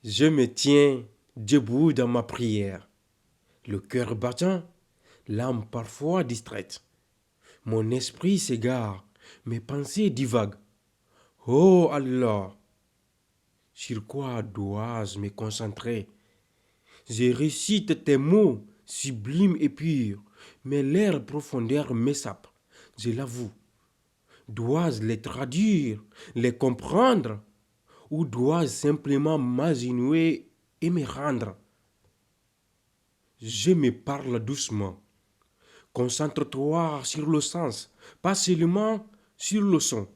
Je me tiens debout dans ma prière, le cœur battant, l'âme parfois distraite. Mon esprit s'égare, mes pensées divaguent. Oh Allah, sur quoi dois-je me concentrer? Je récite tes mots sublimes et purs, mais leur profondeur m'échappe, je l'avoue. Dois-je les traduire, les comprendre, ou dois-je simplement m'agenouiller et me rendre? Je me parle doucement. Concentre-toi sur le sens, pas seulement sur le son.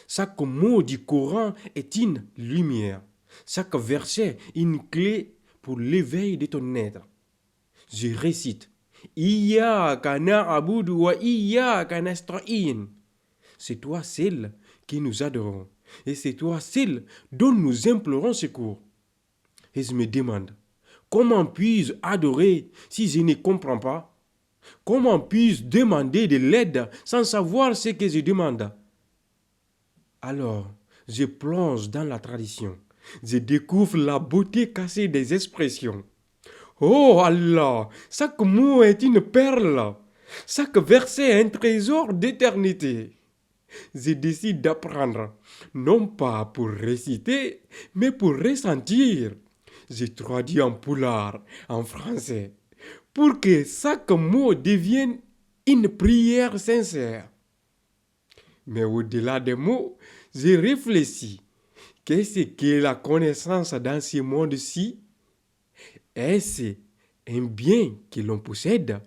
Chaque mot du Coran est une lumière. Chaque verset une clé pour l'éveil de ton être. Je récite. Iyyaka na'budu wa iyyaka nasta'in. C'est toi seul qui nous adorons. Et c'est toi seul dont nous implorons secours. Et je me demande, comment puis-je adorer si je ne comprends pas? Comment puis-je demander de l'aide sans savoir ce que je demande? Alors, je plonge dans la tradition. Je découvre la beauté cachée des expressions. Oh Allah, chaque mot est une perle. Chaque verset est un trésor d'éternité. Je décide d'apprendre, non pas pour réciter, mais pour ressentir. Je traduis en poulard, en français, pour que chaque mot devienne une prière sincère. Mais au-delà des mots, je réfléchis. Qu'est-ce que la connaissance dans ce monde-ci? Est-ce un bien que l'on possède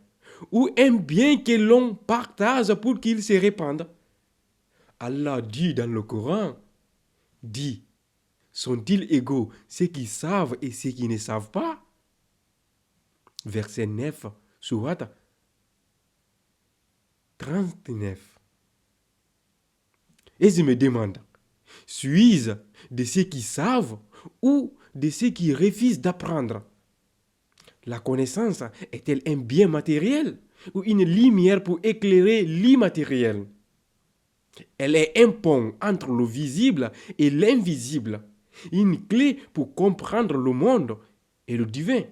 ou un bien que l'on partage pour qu'il se répande? Allah dit dans le Coran, dit, sont-ils égaux ceux qui savent et ceux qui ne savent pas? Verset 9, Surat 39. Et je me demande, suis-je de ceux qui savent ou de ceux qui refusent d'apprendre? La connaissance est-elle un bien matériel ou une lumière pour éclairer l'immatériel? Elle est un pont entre le visible et l'invisible, une clé pour comprendre le monde et le divin.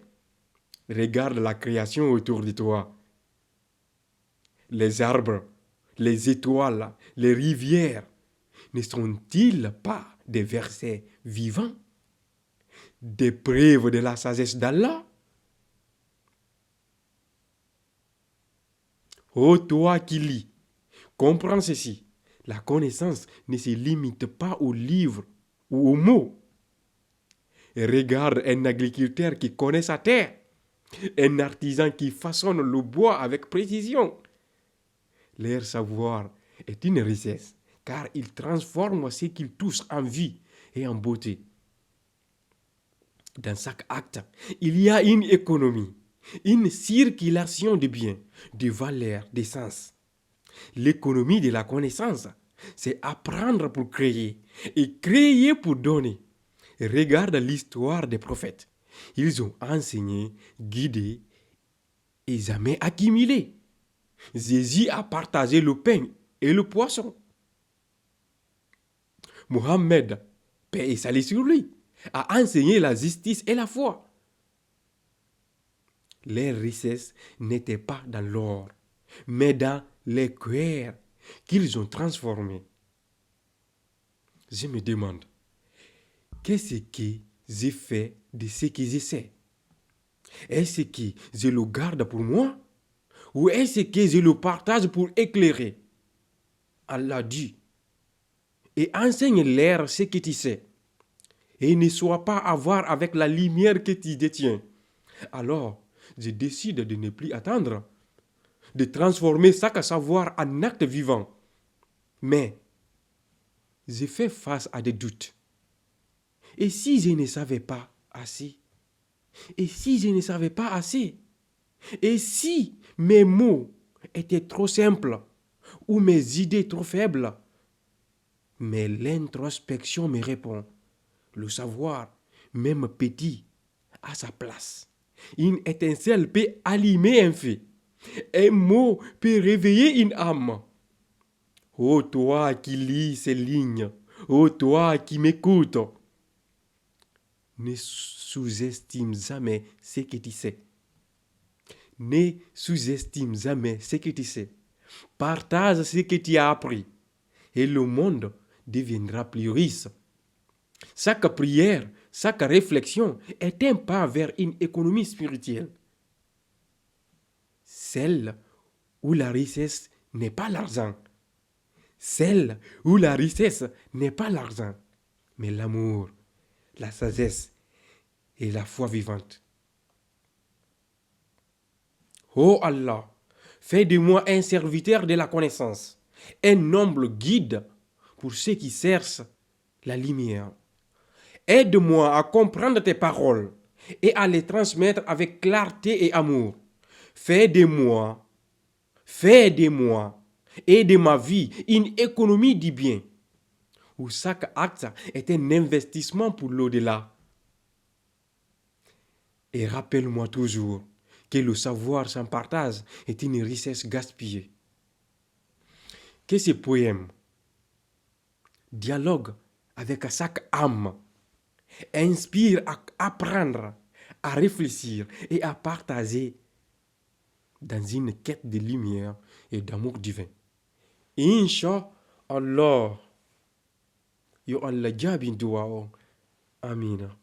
Regarde la création autour de toi. Les arbres, les étoiles, les rivières, ne sont-ils pas des versets vivants, des preuves de la sagesse d'Allah? Ô toi qui lis, comprends ceci. La connaissance ne se limite pas aux livres ou aux mots. Regarde un agriculteur qui connaît sa terre, un artisan qui façonne le bois avec précision. Leur savoir est une richesse, car il transforme ce qu'il touche en vie et en beauté. Dans chaque acte, il y a une économie, une circulation de biens, de valeurs, d'essence. L'économie de la connaissance, c'est apprendre pour créer et créer pour donner. Regarde l'histoire des prophètes. Ils ont enseigné, guidé et jamais accumulé. Jésus a partagé le pain et le poisson. Mohammed, paix et salut sur lui, a enseigné la justice et la foi. Les richesses n'étaient pas dans l'or, mais dans les cœurs qu'ils ont transformés. Je me demande, qu'est-ce que j'ai fait de ce que je sais? Est-ce que je le garde pour moi? Ou est-ce que je le partage pour éclairer? Allah dit, et enseigne-leur ce que tu sais, et ne sois pas avare avec la lumière que tu détiens. Alors, je décide de ne plus attendre, de transformer chaque savoir en acte vivant. Mais, je fais face à des doutes. Et si je ne savais pas assez? Et si je ne savais pas assez? Et si mes mots étaient trop simples ou mes idées trop faibles? Mais l'introspection me répond, le savoir, même petit, a sa place. Une étincelle peut allumer un feu. Un mot peut réveiller une âme. Ô toi qui lis ces lignes, ô toi qui m'écoutes, Ne sous-estime jamais ce que tu sais. Ne sous-estime jamais ce que tu sais. Partage ce que tu as appris et le monde deviendra plus riche. Chaque prière, chaque réflexion est un pas vers une économie spirituelle. Celle où la richesse n'est pas l'argent. Celle où la richesse n'est pas l'argent, mais l'amour, la sagesse et la foi vivante. Ô Allah, fais de moi un serviteur de la connaissance, un noble guide pour ceux qui cherchent la lumière. Aide-moi à comprendre tes paroles et à les transmettre avec clarté et amour. Fais de moi et de ma vie une économie du bien, où chaque acte est un investissement pour l'au-delà. Et rappelle-moi toujours que le savoir sans partage est une richesse gaspillée. Que ce poème dialogue avec chaque âme, inspire à apprendre, à réfléchir et à partager dans une quête de lumière et d'amour divin. Inch'Allah. Yo Allah jabin du'a. Amina.